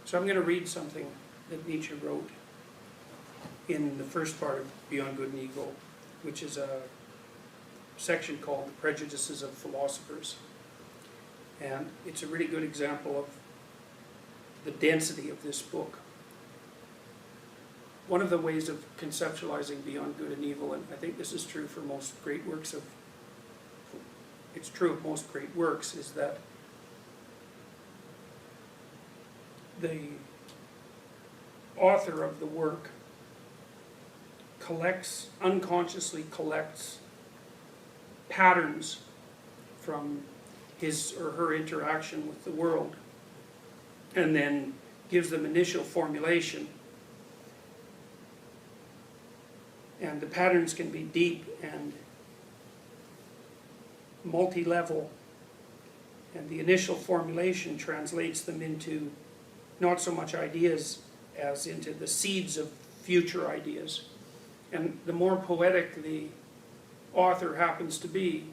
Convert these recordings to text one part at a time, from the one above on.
So I'm going to read something that Nietzsche wrote in the first part of Beyond Good and Evil, which is a section called The Prejudices of Philosophers. And it's a really good example of the density of this book. One of the ways of conceptualizing Beyond Good and Evil, and I think this is true for most great works of, it's true of most great works, is that the author of the work unconsciously collects patterns from his or her interaction with the world, and then gives them initial formulation. And the patterns can be deep and multi-level, and the initial formulation translates them into not so much ideas as into the seeds of future ideas. And the more poetic the author happens to be,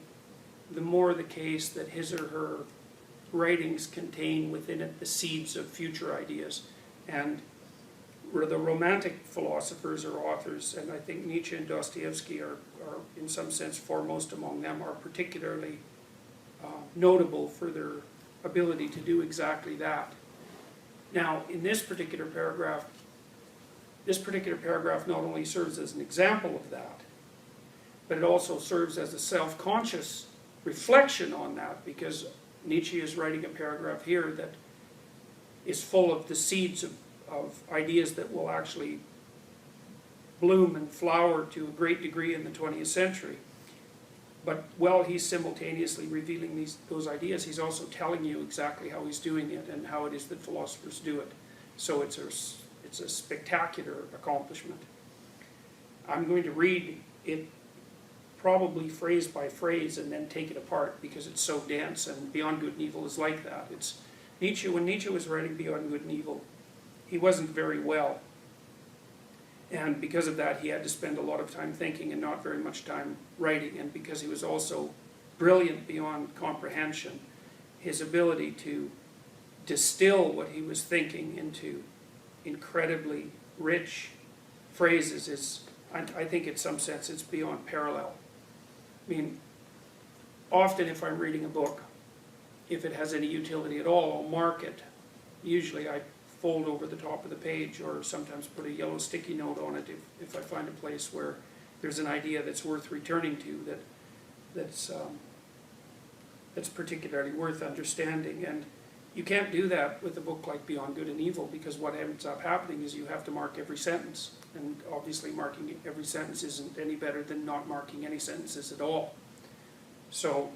the more the case that his or her writings contain within it the seeds of future ideas. And where the romantic philosophers or authors, and I think Nietzsche and Dostoevsky are in some sense foremost among them, are particularly notable for their ability to do exactly that. Now, in this particular paragraph not only serves as an example of that, but it also serves as a self-conscious reflection on that, because Nietzsche is writing a paragraph here that is full of the seeds of ideas that will actually bloom and flower to a great degree in the 20th century. But while he's simultaneously revealing those ideas, he's also telling you exactly how he's doing it and how it is that philosophers do it. So it's a spectacular accomplishment. I'm going to read it probably phrase by phrase and then take it apart because it's so dense, and Beyond Good and Evil is like that. It's Nietzsche, when Nietzsche was writing Beyond Good and Evil, he wasn't very well. And because of that, he had to spend a lot of time thinking and not very much time writing. And because he was also brilliant beyond comprehension, his ability to distill what he was thinking into incredibly rich phrases is, I think in some sense, it's beyond parallel. I mean, often if I'm reading a book, if it has any utility at all, I'll mark it. Usually I fold over the top of the page, or sometimes put a yellow sticky note on it if I find a place where there's an idea that's worth returning to, that's particularly worth understanding. And you can't do that with a book like Beyond Good and Evil, because what ends up happening is you have to mark every sentence, and obviously marking every sentence isn't any better than not marking any sentences at all. So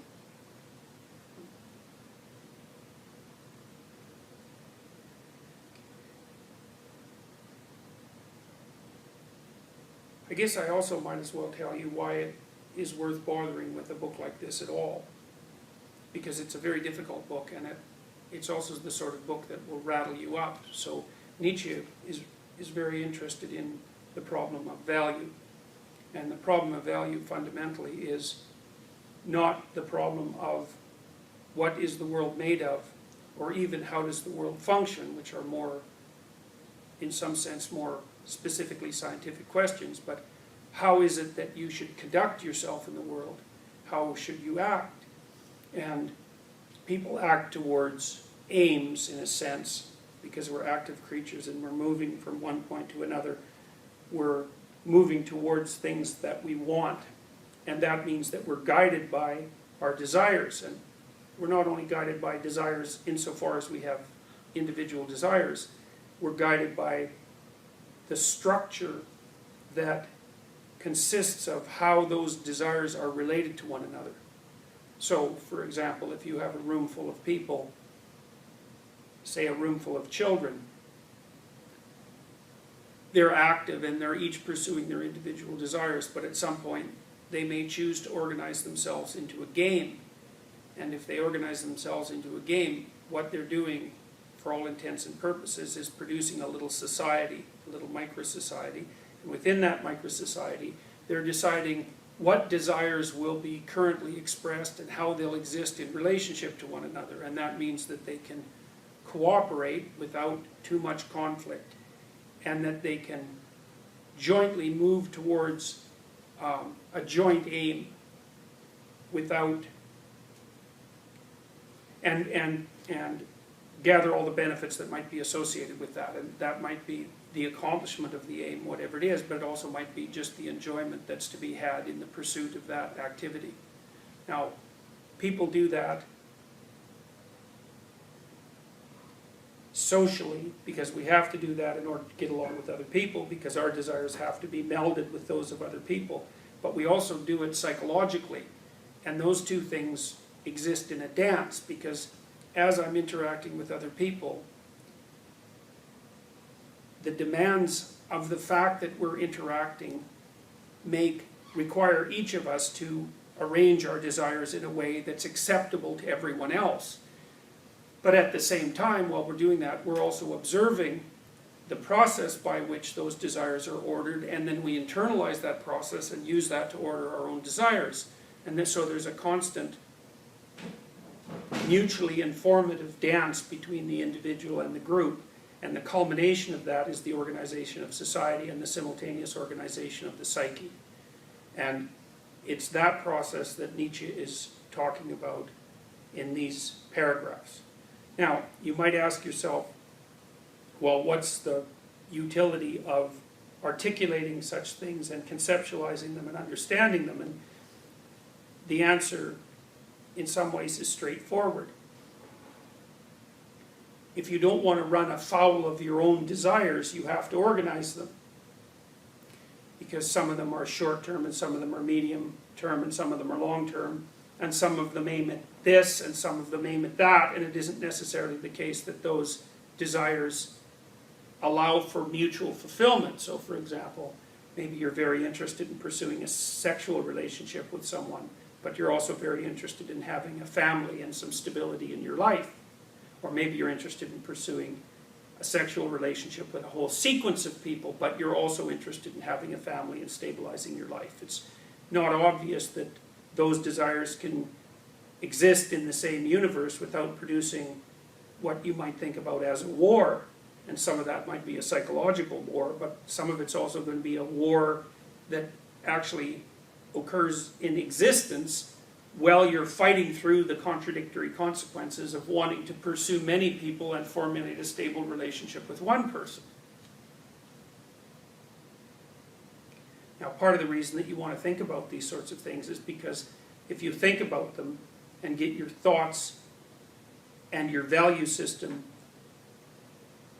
I guess I also might as well tell you why it is worth bothering with a book like this at all. Because it's a very difficult book, and it's also the sort of book that will rattle you up. So Nietzsche is very interested in the problem of value. And the problem of value fundamentally is not the problem of what is the world made of, or even how does the world function, which are more, in some sense, more specifically scientific questions, but how is it that you should conduct yourself in the world? How should you act? And people act towards aims, in a sense, because we're active creatures and we're moving from one point to another. We're moving towards things that we want, and that means that we're guided by our desires. And we're not only guided by desires insofar as we have individual desires, we're guided by the structure that consists of how those desires are related to one another. So, for example, if you have a room full of people, say a room full of children, they're active and they're each pursuing their individual desires, but at some point they may choose to organize themselves into a game. And if they organize themselves into a game, what they're doing, for all intents and purposes, is producing a little society, a little micro-society. And within that micro-society, they're deciding what desires will be currently expressed and how they'll exist in relationship to one another. And that means that they can cooperate without too much conflict, and that they can jointly move towards a joint aim without, and gather all the benefits that might be associated with that. And that might be the accomplishment of the aim, whatever it is, but it also might be just the enjoyment that's to be had in the pursuit of that activity. Now, people do that socially, because we have to do that in order to get along with other people, because our desires have to be melded with those of other people. But we also do it psychologically, and those two things exist in a dance, because as I'm interacting with other people, the demands of the fact that we're interacting require each of us to arrange our desires in a way that's acceptable to everyone else. But at the same time, while we're doing that, we're also observing the process by which those desires are ordered, and then we internalize that process and use that to order our own desires. And so there's a constant mutually informative dance between the individual and the group, and the culmination of that is the organization of society and the simultaneous organization of the psyche. And it's that process that Nietzsche is talking about in these paragraphs. Now, you might ask yourself, well, what's the utility of articulating such things and conceptualizing them and understanding them? And the answer, in some ways, is straightforward. If you don't want to run afoul of your own desires, you have to organize them. Because some of them are short-term, and some of them are medium-term, and some of them are long-term, and some of them aim at this, and some of them aim at that, and it isn't necessarily the case that those desires allow for mutual fulfillment. So, for example, maybe you're very interested in pursuing a sexual relationship with someone, but you're also very interested in having a family and some stability in your life. Or maybe you're interested in pursuing a sexual relationship with a whole sequence of people, but you're also interested in having a family and stabilizing your life. It's not obvious that those desires can exist in the same universe without producing what you might think about as a war. And some of that might be a psychological war, but some of it's also going to be a war that actually occurs in existence while you're fighting through the contradictory consequences of wanting to pursue many people and formulate a stable relationship with one person. Now, part of the reason that you want to think about these sorts of things is because if you think about them and get your thoughts and your value system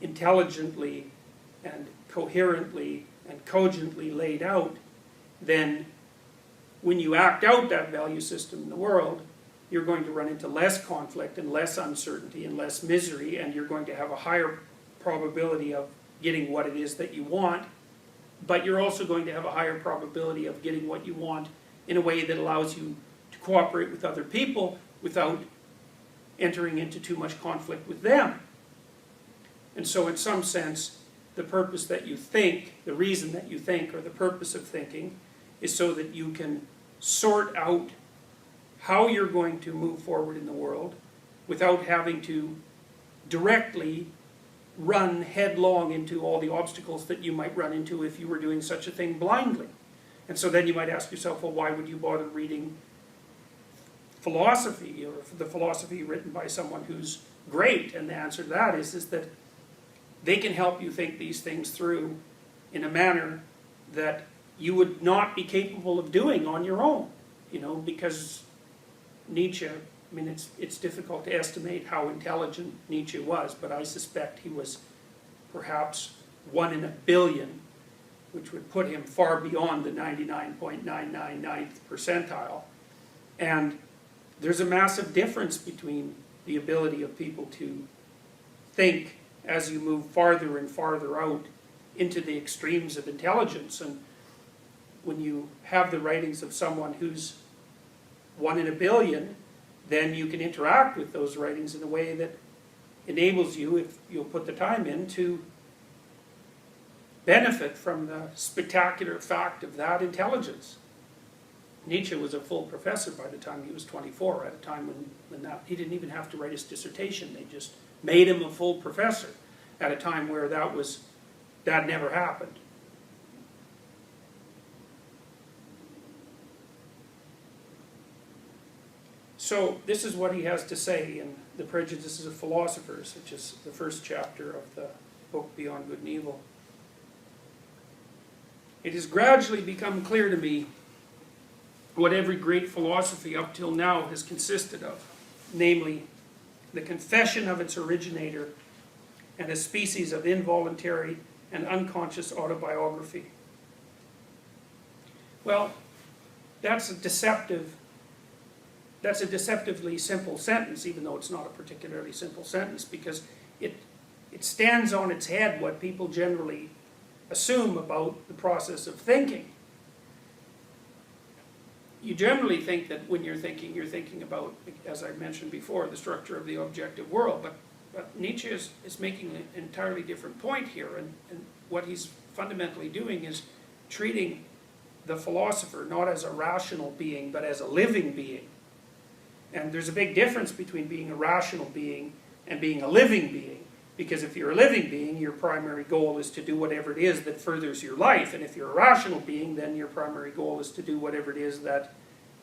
intelligently and coherently and cogently laid out, then when you act out that value system in the world, you're going to run into less conflict and less uncertainty and less misery, and you're going to have a higher probability of getting what it is that you want, but you're also going to have a higher probability of getting what you want in a way that allows you to cooperate with other people without entering into too much conflict with them. And so in some sense, the purpose that you think, the reason that you think, or the purpose of thinking, is so that you can sort out how you're going to move forward in the world without having to directly run headlong into all the obstacles that you might run into if you were doing such a thing blindly. And so then you might ask yourself, well, why would you bother reading philosophy, or the philosophy written by someone who's great? And the answer to that is that they can help you think these things through in a manner that you would not be capable of doing on your own, because Nietzsche, I mean, it's difficult to estimate how intelligent Nietzsche was, but I suspect he was perhaps 1 in a billion, which would put him far beyond the 99.999th percentile. And there's a massive difference between the ability of people to think as you move farther and farther out into the extremes of intelligence. And when you have the writings of someone who's 1 in a billion, then you can interact with those writings in a way that enables you, if you'll put the time in, to benefit from the spectacular fact of that intelligence. Nietzsche was a full professor by the time he was 24, at a time when he didn't even have to write his dissertation. They just made him a full professor at a time where that never happened. So this is what he has to say in The Prejudices of Philosophers, which is the first chapter of the book Beyond Good and Evil. It has gradually become clear to me what every great philosophy up till now has consisted of, namely the confession of its originator and a species of involuntary and unconscious autobiography. Well, that's a deceptively simple sentence, even though it's not a particularly simple sentence, because it stands on its head what people generally assume about the process of thinking. You generally think that when you're thinking about, as I mentioned before, the structure of the objective world, but Nietzsche is making an entirely different point here, and what he's fundamentally doing is treating the philosopher not as a rational being, but as a living being. And there's a big difference between being a rational being and being a living being. Because if you're a living being, your primary goal is to do whatever it is that furthers your life. And if you're a rational being, then your primary goal is to do whatever it is that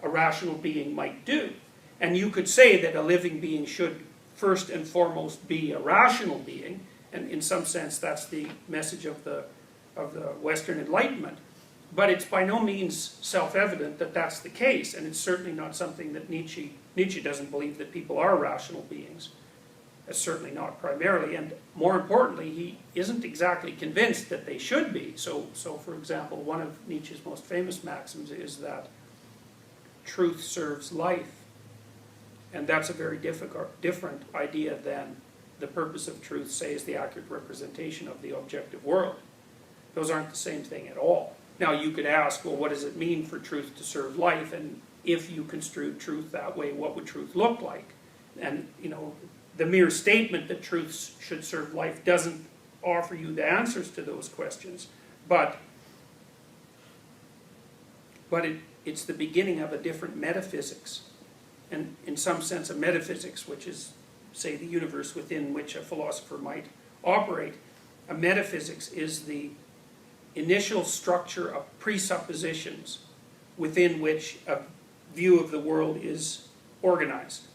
a rational being might do. And you could say that a living being should first and foremost be a rational being. And in some sense, that's the message of the Western Enlightenment. But it's by no means self-evident that that's the case. And it's certainly not something that Nietzsche doesn't believe that people are rational beings. Certainly not primarily, and more importantly, he isn't exactly convinced that they should be. So for example, one of Nietzsche's most famous maxims is that truth serves life, and that's a very different idea than the purpose of truth, say, is the accurate representation of the objective world. Those aren't the same thing at all. Now you could ask, well, what does it mean for truth to serve life? And if you construed truth that way, what would truth look like? And, the mere statement that truth should serve life doesn't offer you the answers to those questions, but it's the beginning of a different metaphysics, and in some sense a metaphysics which is, say, the universe within which a philosopher might operate. A metaphysics is the initial structure of presuppositions within which a view of the world is organized.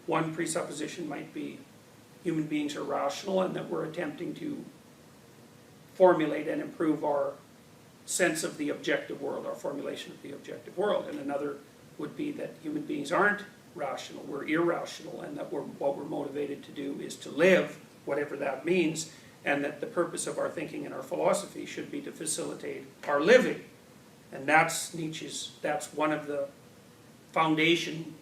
One presupposition might be human beings are rational and that we're attempting to formulate and improve our sense of the objective world, our formulation of the objective world. And another would be that human beings aren't rational, we're irrational, and that what we're motivated to do is to live, whatever that means, and that the purpose of our thinking and our philosophy should be to facilitate our living. And that's one of the foundation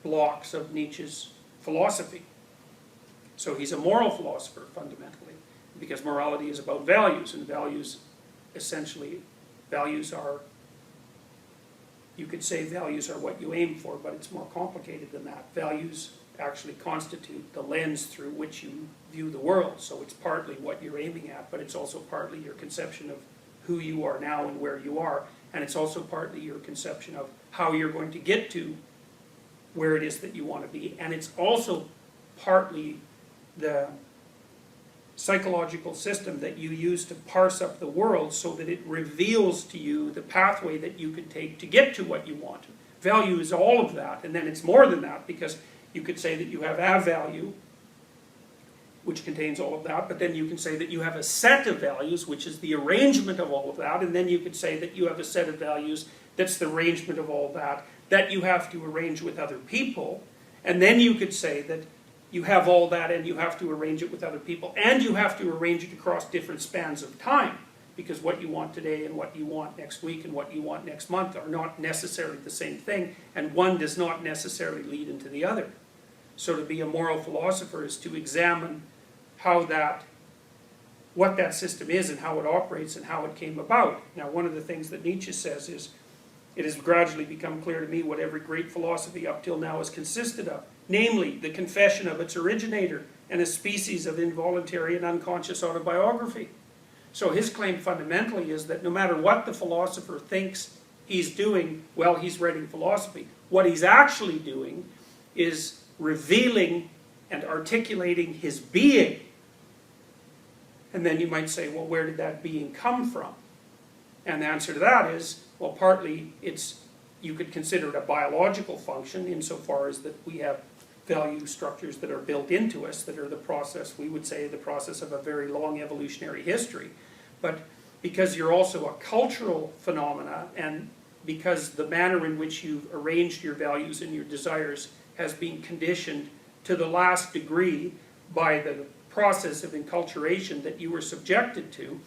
blocks of Nietzsche's philosophy. So he's a moral philosopher, fundamentally, because morality is about values, and values are, you could say values are what you aim for, but it's more complicated than that. Values actually constitute the lens through which you view the world, so it's partly what you're aiming at, but it's also partly your conception of who you are now and where you are, and it's also partly your conception of how you're going to get to where it is that you want to be, and it's also partly the psychological system that you use to parse up the world so that it reveals to you the pathway that you can take to get to what you want. Value is all of that, and then it's more than that, because you could say that you have a value, which contains all of that, but then you can say that you have a set of values, which is the arrangement of all of that, and then you could say that you have a set of values that's the arrangement of all of that you have to arrange with other people, and then you could say that you have all that and you have to arrange it with other people, and you have to arrange it across different spans of time, because what you want today and what you want next week and what you want next month are not necessarily the same thing, and one does not necessarily lead into the other. So to be a moral philosopher is to examine what that system is and how it operates and how it came about. Now, one of the things that Nietzsche says is, it has gradually become clear to me what every great philosophy up till now has consisted of, namely the confession of its originator and a species of involuntary and unconscious autobiography. So his claim fundamentally is that no matter what the philosopher thinks he's doing while he's writing philosophy, what he's actually doing is revealing and articulating his being. And then you might say, well, where did that being come from? And the answer to that is, well, partly you could consider it a biological function insofar as that we have value structures that are built into us that are the process, we would say, the process of a very long evolutionary history. But because you're also a cultural phenomena, and because the manner in which you've arranged your values and your desires has been conditioned to the last degree by the process of enculturation that you were subjected to,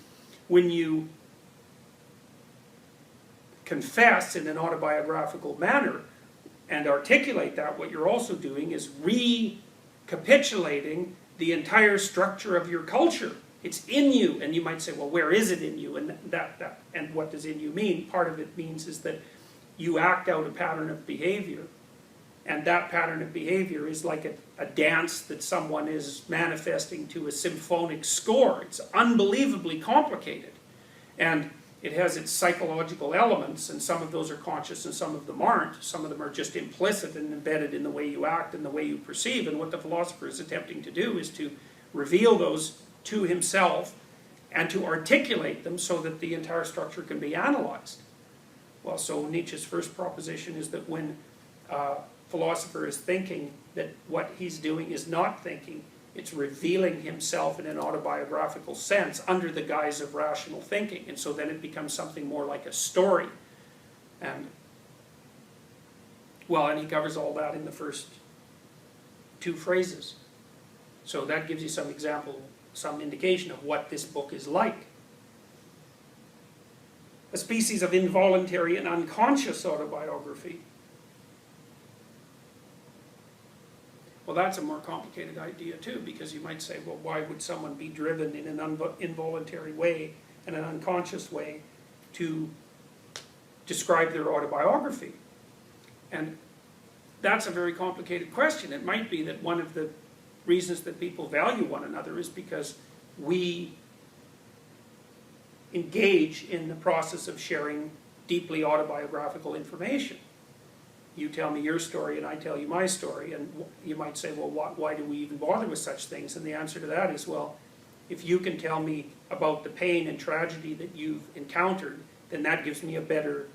when you confess in an autobiographical manner and articulate that, what you're also doing is recapitulating the entire structure of your culture. It's in you, and you might say, well, where is it in you? And and what does in you mean? Part of it means is that you act out a pattern of behavior, and that pattern of behavior is like a dance that someone is manifesting to a symphonic score. It's unbelievably complicated, and it has its psychological elements, and some of those are conscious and some of them aren't. Some of them are just implicit and embedded in the way you act and the way you perceive, and what the philosopher is attempting to do is to reveal those to himself and to articulate them so that the entire structure can be analyzed. Well, so Nietzsche's first proposition is that when a philosopher is thinking, that what he's doing is not thinking, it's revealing himself in an autobiographical sense under the guise of rational thinking. And so then it becomes something more like a story. And, well, and he covers all that in the first two phrases. So that gives you some example, some indication of what this book is like. A species of involuntary and unconscious autobiography. Well, that's a more complicated idea too, because you might say, well, why would someone be driven in an involuntary way and an unconscious way to describe their autobiography? And that's a very complicated question. It might be that one of the reasons that people value one another is because we engage in the process of sharing deeply autobiographical information. You tell me your story and I tell you my story, and you might say, well, why do we even bother with such things? And the answer to that is, well, if you can tell me about the pain and tragedy that you've encountered, then that gives me a better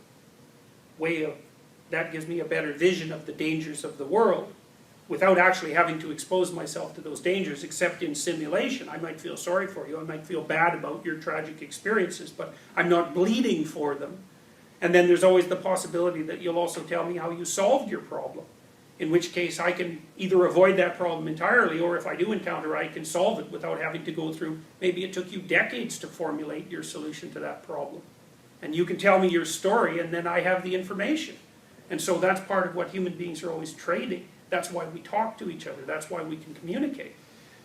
vision of the dangers of the world, without actually having to expose myself to those dangers, except in simulation. I might feel sorry for you, I might feel bad about your tragic experiences, but I'm not bleeding for them. And then there's always the possibility that you'll also tell me how you solved your problem, in which case I can either avoid that problem entirely, or if I do encounter it, I can solve it without having to go through, maybe it took you decades to formulate your solution to that problem. And you can tell me your story, and then I have the information. And so that's part of what human beings are always trading. That's why we talk to each other. That's why we can communicate.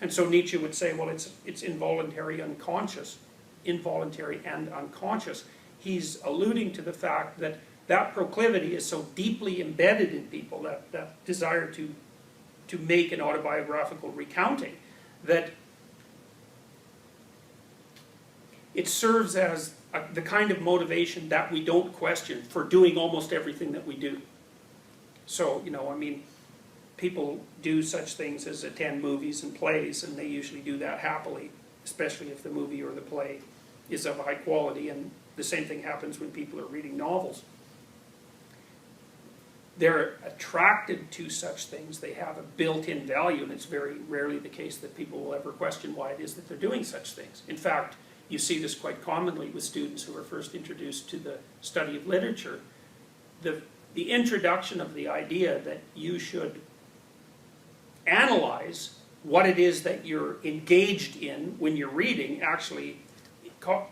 And so Nietzsche would say, well, it's involuntary, unconscious, involuntary and unconscious. He's alluding to the fact that that proclivity is so deeply embedded in people, that desire to make an autobiographical recounting, that it serves as the kind of motivation that we don't question for doing almost everything that we do. So, I mean, people do such things as attend movies and plays, and they usually do that happily, especially if the movie or the play is of high quality, and the same thing happens when people are reading novels. They're attracted to such things. They have a built-in value, and it's very rarely the case that people will ever question why it is that they're doing such things. In fact, you see this quite commonly with students who are first introduced to the study of literature. The introduction of the idea that you should analyze what it is that you're engaged in when you're reading actually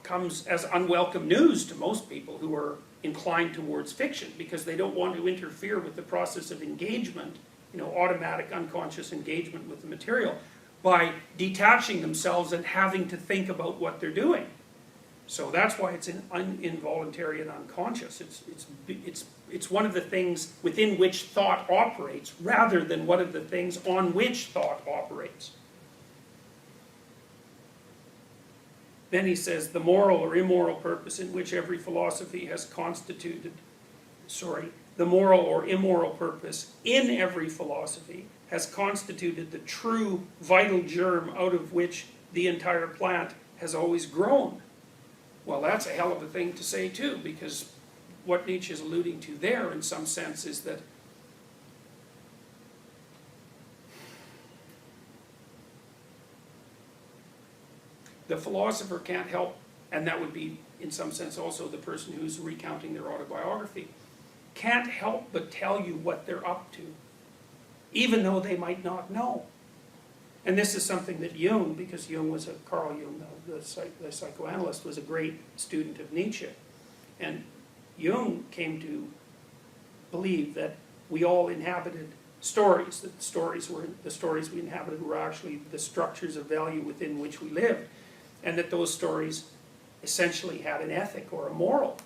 comes as unwelcome news to most people who are inclined towards fiction, because they don't want to interfere with the process of engagement, automatic unconscious engagement with the material, by detaching themselves and having to think about what they're doing. So that's why it's involuntary and unconscious. It's one of the things within which thought operates, rather than one of the things on which thought operates. Then he says, the moral or immoral purpose in which every philosophy has constituted, the moral or immoral purpose in every philosophy has constituted the true vital germ out of which the entire plant has always grown. Well, that's a hell of a thing to say too, because what Nietzsche is alluding to there, in some sense, is that the philosopher can't help, and that would be, in some sense, also the person who's recounting their autobiography, can't help but tell you what they're up to, even though they might not know. And this is something that Jung, because Jung was Carl Jung, the psychoanalyst, was a great student of Nietzsche. And Jung came to believe that we all inhabited stories, that the stories we inhabited were actually the structures of value within which we lived, and that those stories essentially had an ethic or a moral.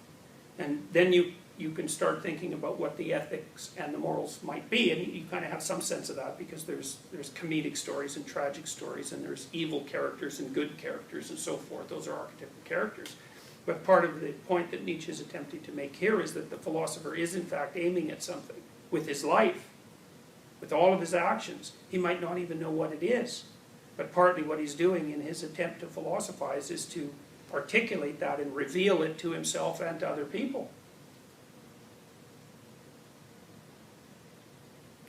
And then you can start thinking about what the ethics and the morals might be, and you kind of have some sense of that, because there's comedic stories and tragic stories, and there's evil characters and good characters and so forth. Those are archetypal characters. But part of the point that Nietzsche is attempting to make here is that the philosopher is in fact aiming at something with his life, with all of his actions. He might not even know what it is, but partly what he's doing in his attempt to philosophize is to articulate that and reveal it to himself and to other people.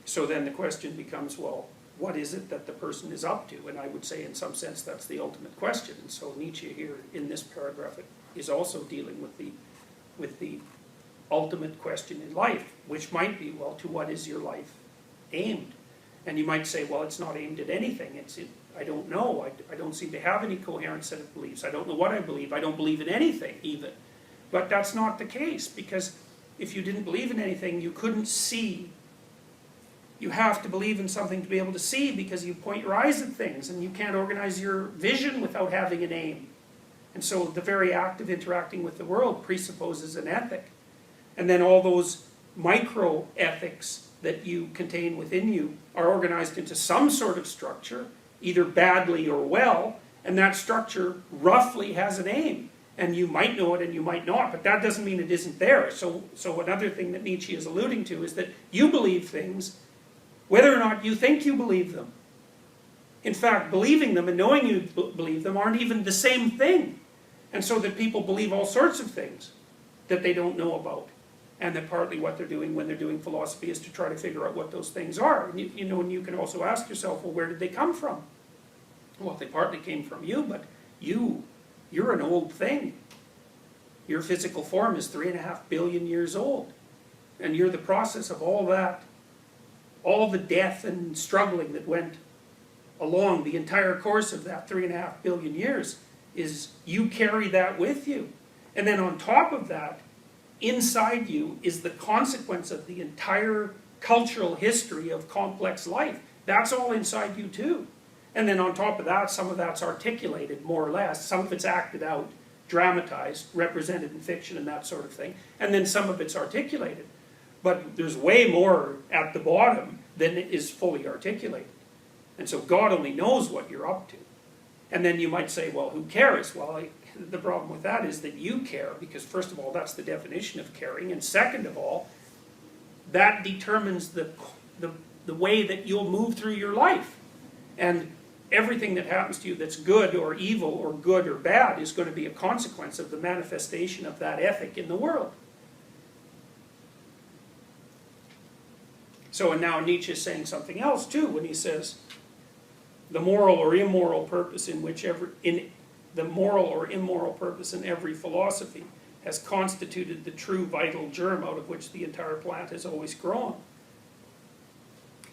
So then the question becomes, well, what is it that the person is up to? And I would say in some sense that's the ultimate question. And so Nietzsche here in this paragraph is also dealing with the ultimate question in life, which might be, well, to what is your life aimed? And you might say, well, it's not aimed at anything. I don't know. I don't seem to have any coherent set of beliefs. I don't know what I believe. I don't believe in anything, even. But that's not the case, because if you didn't believe in anything, you couldn't see. You have to believe in something to be able to see, because you point your eyes at things, and you can't organize your vision without having an aim. And so the very act of interacting with the world presupposes an ethic. And then all those micro-ethics that you contain within you are organized into some sort of structure, either badly or well, and that structure roughly has an aim. And you might know it and you might not, but that doesn't mean it isn't there. So another thing that Nietzsche is alluding to is that you believe things whether or not you think you believe them. In fact, believing them and knowing you believe them aren't even the same thing. And so that people believe all sorts of things that they don't know about. And that partly what they're doing when they're doing philosophy is to try to figure out what those things are. And and you can also ask yourself, well, where did they come from? Well, they partly came from you, but you're an old thing. Your physical form is 3.5 billion years old. And you're the process of all that, all the death and struggling that went along the entire course of that 3.5 billion years, is you carry that with you. And then on top of that, inside you is the consequence of the entire cultural history of complex life. That's all inside you too. And then on top of that, some of that's articulated more or less. Some of it's acted out, dramatized, represented in fiction and that sort of thing. And then some of it's articulated. But there's way more at the bottom than is fully articulated. And so God only knows what you're up to. And then you might say, well, who cares? Well, the problem with that is that you care, because first of all, that's the definition of caring. And second of all, that determines the way that you'll move through your life. And everything that happens to you that's good or evil or good or bad is going to be a consequence of the manifestation of that ethic in the world. So, and now Nietzsche is saying something else too when he says, the moral or immoral purpose in every philosophy has constituted the true vital germ out of which the entire plant has always grown.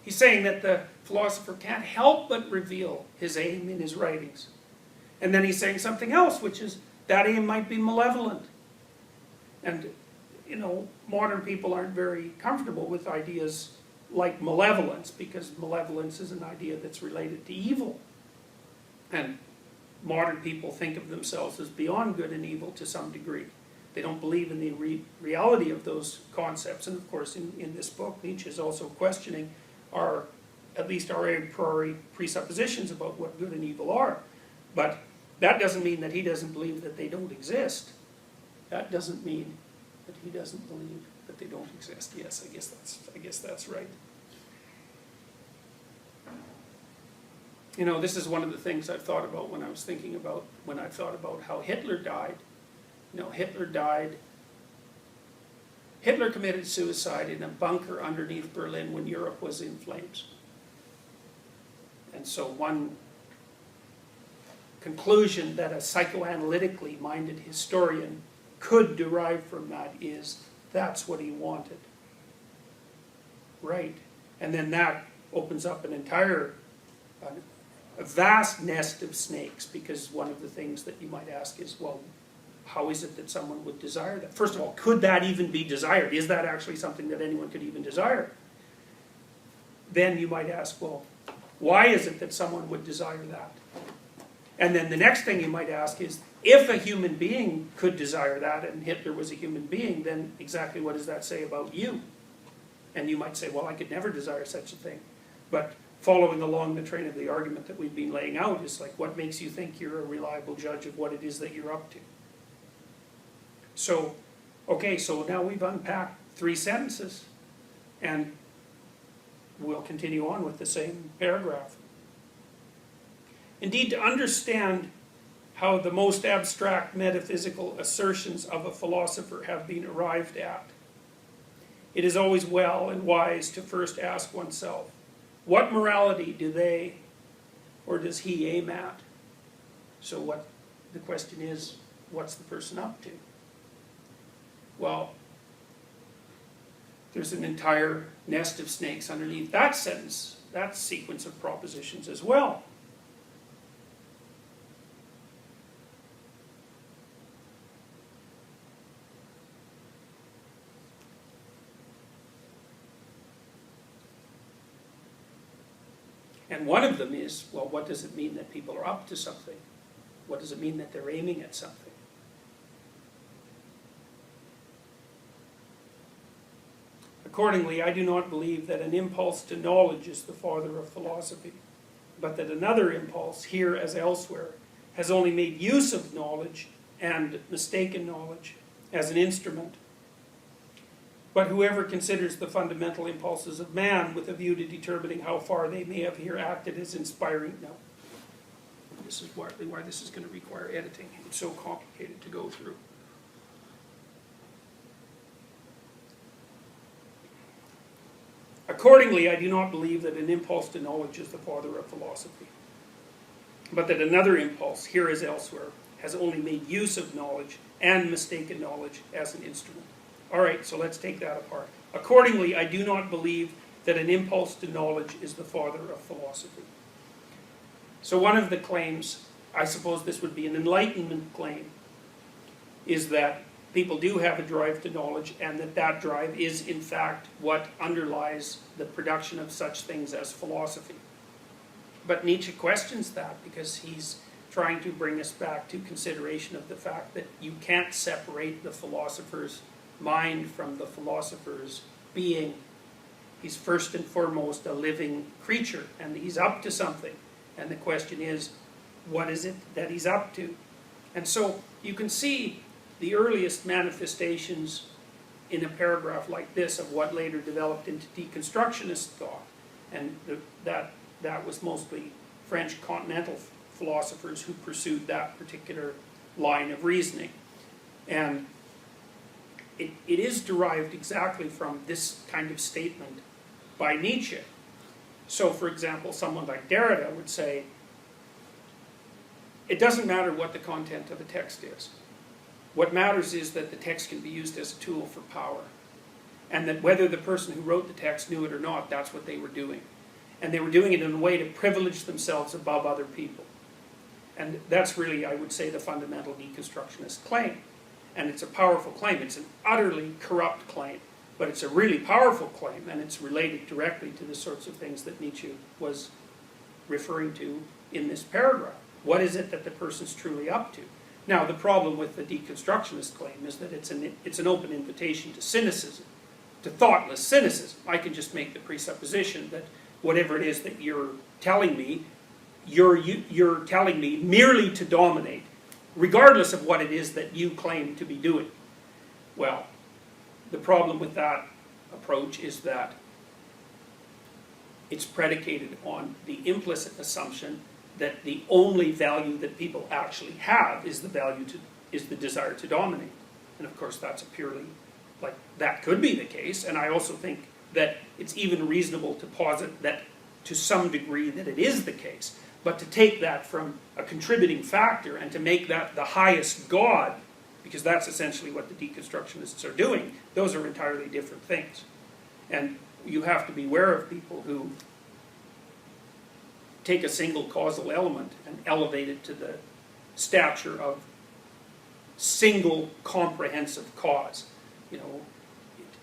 He's saying that the philosopher can't help but reveal his aim in his writings. And then he's saying something else, which is that aim might be malevolent. And, modern people aren't very comfortable with ideas like malevolence, because malevolence is an idea that's related to evil. And modern people think of themselves as beyond good and evil to some degree. They don't believe in the reality of those concepts. And of course, in this book, Nietzsche is also questioning at least our a priori presuppositions about what good and evil are. But That doesn't mean that he doesn't believe that they don't exist. That doesn't mean that he doesn't believe that they don't exist. Yes, I guess that's right. You know, this is one of the things I've thought about when I was thinking about, when I thought about how Hitler died. You know, Hitler committed suicide in a bunker underneath Berlin when Europe was in flames. And so one conclusion that a psychoanalytically minded historian could derive from that is that's what he wanted. Right. And then that opens up an entire, a vast nest of snakes, because one of the things that you might ask is, well, how is it that someone would desire that? First of all, could that even be desired? Is that actually something that anyone could even desire? Then you might ask, well, why is it that someone would desire that? And then the next thing you might ask is, if a human being could desire that, and Hitler was a human being, then exactly what does that say about you? And you might say, well, I could never desire such a thing. But following along the train of the argument that we've been laying out is like, what makes you think you're a reliable judge of what it is that you're up to? So, okay, so now we've unpacked 3 sentences, and we'll continue on with the same paragraph. Indeed, to understand how the most abstract metaphysical assertions of a philosopher have been arrived at, it is always well and wise to first ask oneself, what morality do they, or does he, aim at? So what the question is, what's the person up to? Well, there's an entire nest of snakes underneath that sentence, that sequence of propositions as well. And one of them is, well, what does it mean that people are up to something? What does it mean that they're aiming at something? Accordingly, I do not believe that an impulse to knowledge is the father of philosophy, but that another impulse, here as elsewhere, has only made use of knowledge and mistaken knowledge as an instrument. But whoever considers the fundamental impulses of man with a view to determining how far they may have here acted as inspiring... No, this is partly why this is going to require editing. It's so complicated to go through. Accordingly, I do not believe that an impulse to knowledge is the father of philosophy, but that another impulse, here as elsewhere, has only made use of knowledge and mistaken knowledge as an instrument. All right, so let's take that apart. Accordingly, I do not believe that an impulse to knowledge is the father of philosophy. So one of the claims, I suppose this would be an Enlightenment claim, is that people do have a drive to knowledge, and that that drive is, in fact, what underlies the production of such things as philosophy. But Nietzsche questions that, because he's trying to bring us back to consideration of the fact that you can't separate the philosopher's mind from the philosopher's being. He's first and foremost a living creature, and he's up to something. And the question is, what is it that he's up to? And so you can see the earliest manifestations in a paragraph like this of what later developed into deconstructionist thought. And that was mostly French continental philosophers who pursued that particular line of reasoning. And it is derived exactly from this kind of statement by Nietzsche. So, for example, someone like Derrida would say, it doesn't matter what the content of a text is. What matters is that the text can be used as a tool for power. And that whether the person who wrote the text knew it or not, that's what they were doing. And they were doing it in a way to privilege themselves above other people. And that's really, I would say, the fundamental deconstructionist claim. And it's a powerful claim. It's an utterly corrupt claim. But it's a really powerful claim, and it's related directly to the sorts of things that Nietzsche was referring to in this paragraph. What is it that the person's truly up to? Now, the problem with the deconstructionist claim is that it's an open invitation to cynicism, to thoughtless cynicism. I can just make the presupposition that whatever it is that you're telling me, you're telling me merely to dominate, regardless of what it is that you claim to be doing. Well, the problem with that approach is that it's predicated on the implicit assumption that the only value that people actually have is the desire to dominate. And of course that's a purely, like, that could be the case, and I also think that it's even reasonable to posit that to some degree that it is the case. But to take that from a contributing factor and to make that the highest God, because that's essentially what the deconstructionists are doing, those are entirely different things. And you have to beware of people who take a single causal element and elevate it to the stature of single comprehensive cause. You know,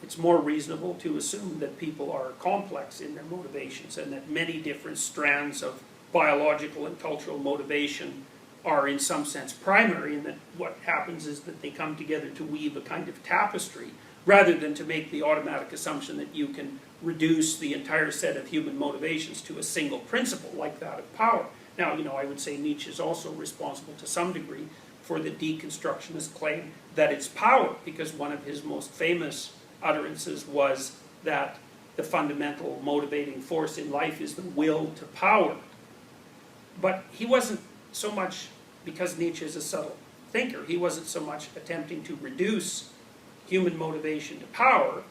it's more reasonable to assume that people are complex in their motivations and that many different strands of biological and cultural motivation are in some sense primary, and that what happens is that they come together to weave a kind of tapestry, rather than to make the automatic assumption that you can reduce the entire set of human motivations to a single principle, like that of power. Now, you know, I would say Nietzsche is also responsible to some degree for the deconstructionist claim that it's power, because one of his most famous utterances was that the fundamental motivating force in life is the will to power. But he wasn't so much, because Nietzsche is a subtle thinker, he wasn't so much attempting to reduce human motivation to power.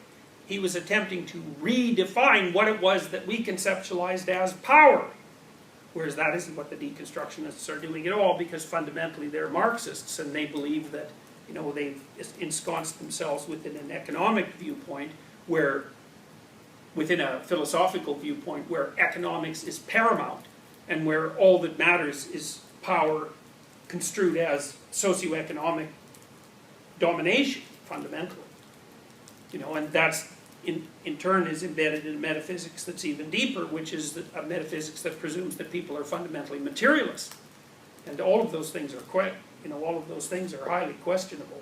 He was attempting to redefine what it was that we conceptualized as power. Whereas that isn't what the deconstructionists are doing at all, because fundamentally they're Marxists, and they believe that, you know, they've ensconced themselves within an economic viewpoint, where, within a philosophical viewpoint, where economics is paramount, and where all that matters is power construed as socioeconomic domination, fundamentally. You know, and that's in turn is embedded in a metaphysics that's even deeper, which is a metaphysics that presumes that people are fundamentally materialist. And all of those things are all of those things are highly questionable.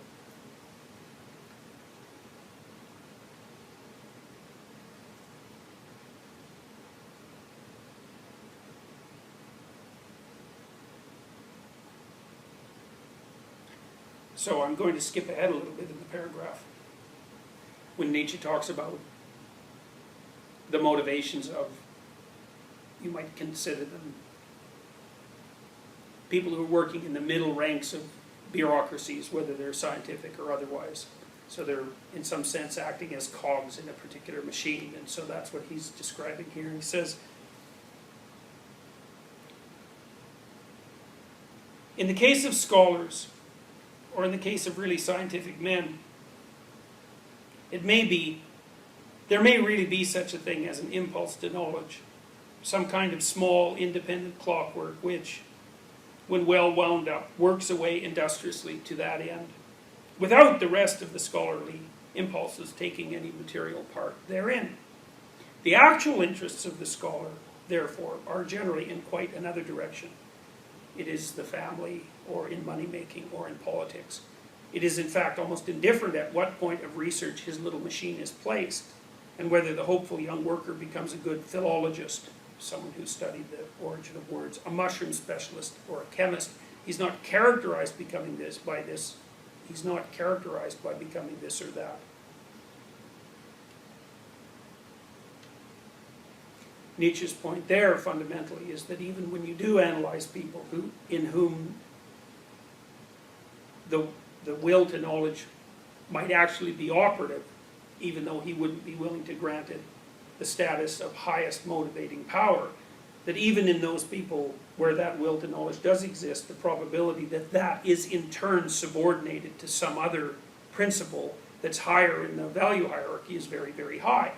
So I'm going to skip ahead a little bit in the paragraph. When Nietzsche talks about the motivations of, you might consider them, people who are working in the middle ranks of bureaucracies, whether they're scientific or otherwise. So they're, in some sense, acting as cogs in a particular machine, and so that's what he's describing here. He says, in the case of scholars, or in the case of really scientific men, there may really be such a thing as an impulse to knowledge, some kind of small, independent clockwork which, when well wound up, works away industriously to that end, without the rest of the scholarly impulses taking any material part therein. The actual interests of the scholar, therefore, are generally in quite another direction. It is the family, or in money-making, or in politics. It is, in fact, almost indifferent at what point of research his little machine is placed, and whether the hopeful young worker becomes a good philologist, someone who studied the origin of words, a mushroom specialist, or a chemist. He's not characterized becoming this by this. He's not characterized by becoming this or that. Nietzsche's point there, fundamentally, is that even when you do analyze people in whom the will to knowledge might actually be operative, even though he wouldn't be willing to grant it the status of highest motivating power, that even in those people where that will to knowledge does exist, the probability that that is in turn subordinated to some other principle that's higher in the value hierarchy is very, very high.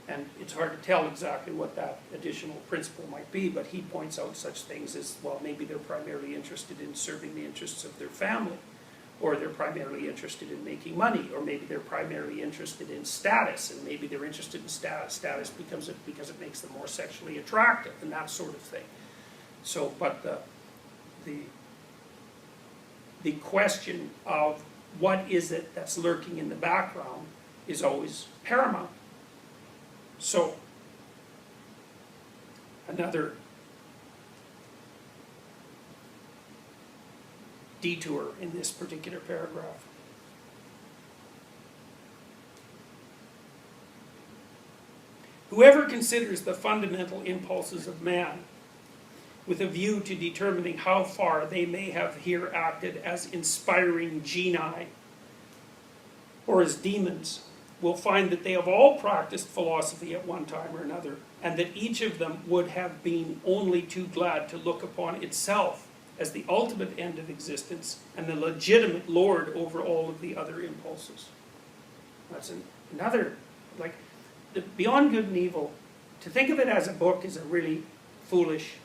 And it's hard to tell exactly what that additional principle might be, but he points out such things as, well, maybe they're primarily interested in serving the interests of their family, or they're primarily interested in making money, or maybe they're primarily interested in status, and maybe they're interested in status because it makes them more sexually attractive, and that sort of thing. So, but the question of what is it that's lurking in the background is always paramount. So, another detour in this particular paragraph. Whoever considers the fundamental impulses of man with a view to determining how far they may have here acted as inspiring genii or as demons will find that they have all practiced philosophy at one time or another, and that each of them would have been only too glad to look upon itself as the ultimate end of existence and the legitimate lord over all of the other impulses. That's another, like, the Beyond Good and Evil, to think of it as a book is a really foolish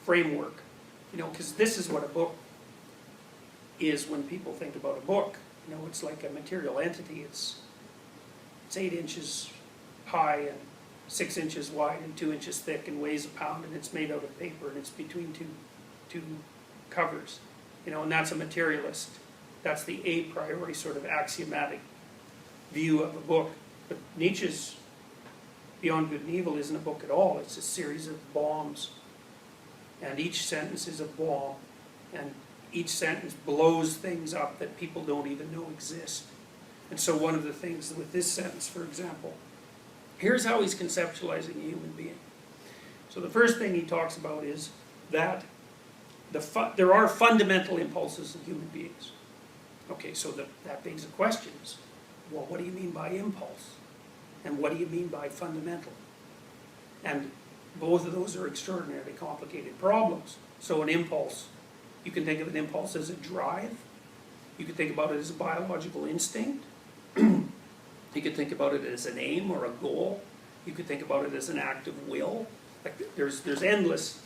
framework, you know, because this is what a book is when people think about a book. You know, it's like a material entity. It's 8 inches high and 6 inches wide and 2 inches thick and weighs a pound, and it's made out of paper, and it's between two covers. You know, and that's a materialist. That's the a priori sort of axiomatic view of a book. But Nietzsche's Beyond Good and Evil isn't a book at all. It's a series of bombs. And each sentence is a bomb. And each sentence blows things up that people don't even know exist. And so one of the things with this sentence, for example, here's how he's conceptualizing a human being. So the first thing he talks about is that there are fundamental impulses in human beings. Okay, so that begs the questions. Well, what do you mean by impulse? And what do you mean by fundamental? And both of those are extraordinarily complicated problems. So an impulse, you can think of an impulse as a drive. You could think about it as a biological instinct. You could think about it as an aim or a goal. You could think about it as an act of will. Like there's endless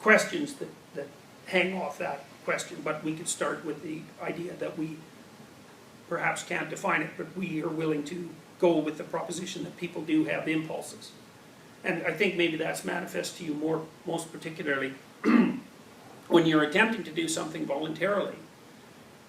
questions that hang off that question, but we could start with the idea that we perhaps can't define it, but we are willing to go with the proposition that people do have impulses. And I think maybe that's manifest to you most particularly when you're attempting to do something voluntarily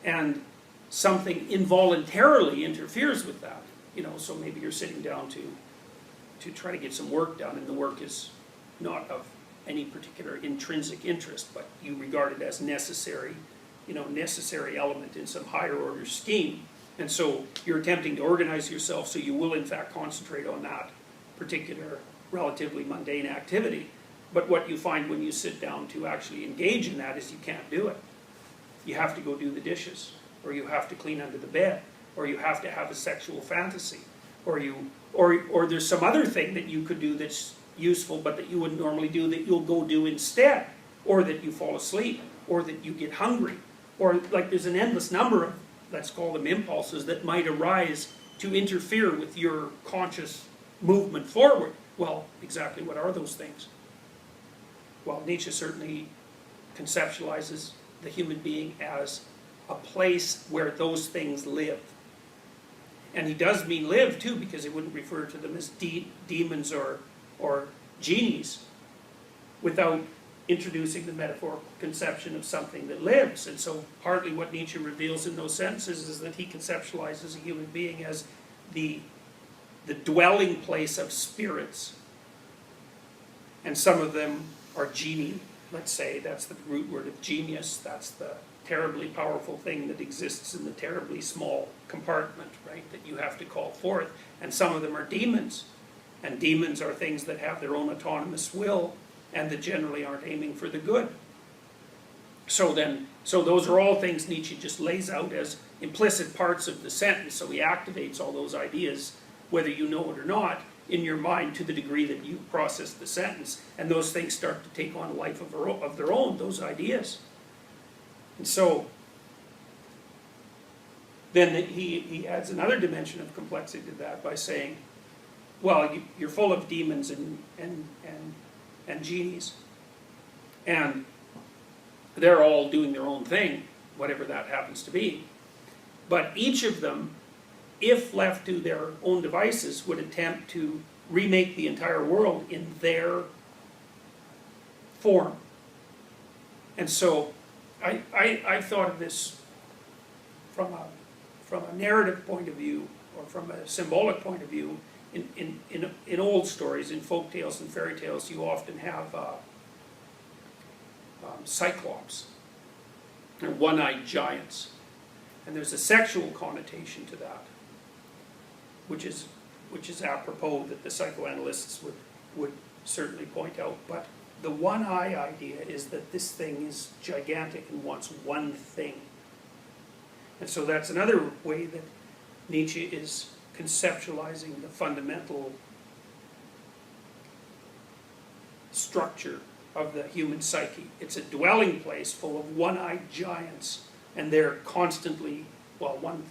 and something involuntarily interferes with that. You know, so maybe you're sitting down to try to get some work done, and the work is not of any particular intrinsic interest, but you regard it as necessary, you know, necessary element in some higher order scheme. And so you're attempting to organize yourself so you will in fact concentrate on that particular relatively mundane activity. But what you find when you sit down to actually engage in that is you can't do it. You have to go do the dishes, or you have to clean under the bed, or you have to have a sexual fantasy, or there's some other thing that you could do that's useful but that you wouldn't normally do that you'll go do instead, or that you fall asleep, or that you get hungry, or like there's an endless number of, let's call them impulses, that might arise to interfere with your conscious movement forward. Well, exactly what are those things? Well, Nietzsche certainly conceptualizes the human being as a place where those things live. And he does mean live too, because he wouldn't refer to them as demons or genies without introducing the metaphorical conception of something that lives. And so partly what Nietzsche reveals in those sentences is that he conceptualizes a human being as the dwelling place of spirits. And some of them are genii, let's say. That's the root word of genius. That's the terribly powerful thing that exists in the terribly small compartment, right, that you have to call forth. And some of them are demons. And demons are things that have their own autonomous will and that generally aren't aiming for the good. So those are all things Nietzsche just lays out as implicit parts of the sentence. So he activates all those ideas, whether you know it or not, in your mind to the degree that you process the sentence. And those things start to take on a life of their own, those ideas. And so then he adds another dimension of complexity to that by saying, well, you're full of demons and genies, and they're all doing their own thing, whatever that happens to be. But each of them, if left to their own devices, would attempt to remake the entire world in their form. And so I thought of this from a narrative point of view, or from a symbolic point of view, in old stories, in folk tales and fairy tales, you often have cyclops, or one-eyed giants. And there's a sexual connotation to that, which is apropos that the psychoanalysts would certainly point out. But the one eye idea is that this thing is gigantic and wants one thing. And so that's another way that Nietzsche is conceptualizing the fundamental structure of the human psyche. It's a dwelling place full of one-eyed giants, and they're constantly, well, one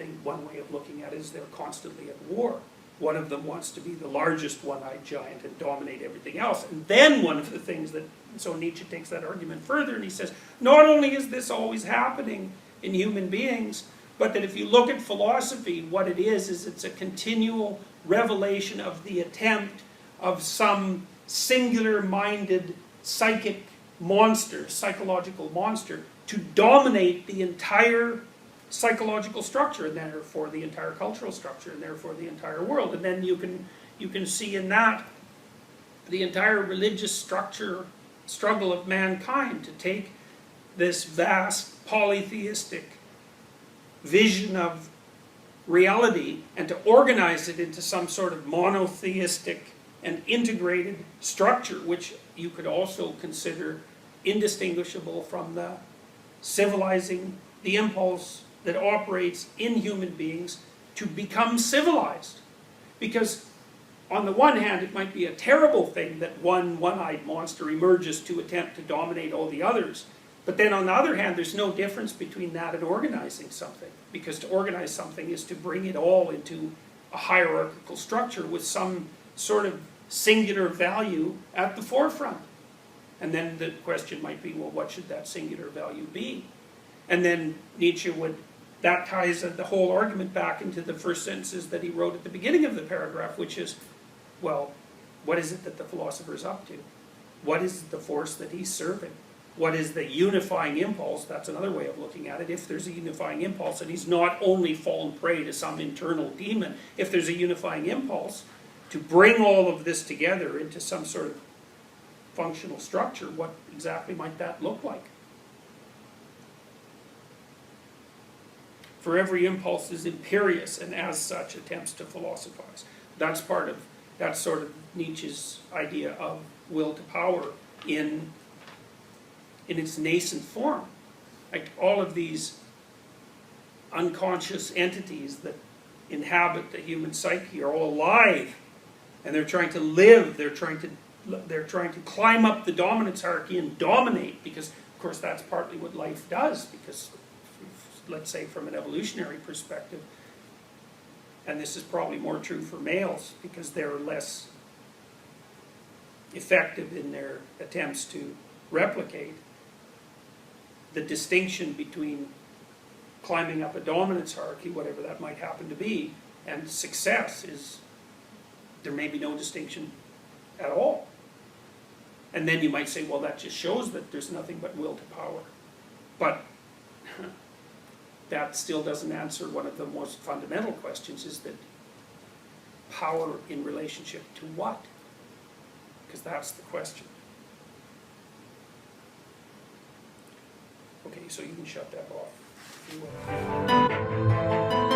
way of looking at it is they're constantly at war. One of them wants to be the largest one-eyed giant and dominate everything else. And then one of the things that, so Nietzsche takes that argument further and he says, not only is this always happening in human beings, but that if you look at philosophy, what it is it's a continual revelation of the attempt of some singular-minded psychic monster, psychological monster, to dominate the entire psychological structure, and therefore the entire cultural structure, and therefore the entire world. And then you can see in that the entire religious struggle of mankind to take this vast polytheistic vision of reality and to organize it into some sort of monotheistic and integrated structure, which you could also consider indistinguishable from the civilizing, the impulse that operates in human beings to become civilized. Because on the one hand, it might be a terrible thing that one-eyed monster emerges to attempt to dominate all the others. But then on the other hand, there's no difference between that and organizing something. Because to organize something is to bring it all into a hierarchical structure with some sort of singular value at the forefront. And then the question might be, well, what should that singular value be? And then Nietzsche that ties the whole argument back into the first sentences that he wrote at the beginning of the paragraph, which is, well, what is it that the philosopher is up to? What is the force that he's serving? What is the unifying impulse? That's another way of looking at it. If there's a unifying impulse, and he's not only fallen prey to some internal demon, if there's a unifying impulse to bring all of this together into some sort of functional structure, what exactly might that look like? For every impulse is imperious and as such attempts to philosophize. That's sort of Nietzsche's idea of will to power in its nascent form. Like all of these unconscious entities that inhabit the human psyche are all alive, and they're trying to live, they're trying to climb up the dominance hierarchy and dominate, because of course that's partly what life does, because let's say from an evolutionary perspective, and this is probably more true for males because they're less effective in their attempts to replicate, the distinction between climbing up a dominance hierarchy, whatever that might happen to be, and success is, there may be no distinction at all. And then you might say, well, that just shows that there's nothing but will to power. But that still doesn't answer one of the most fundamental questions, is that power in relationship to what? Because that's the question. Okay, so you can shut that off if you will.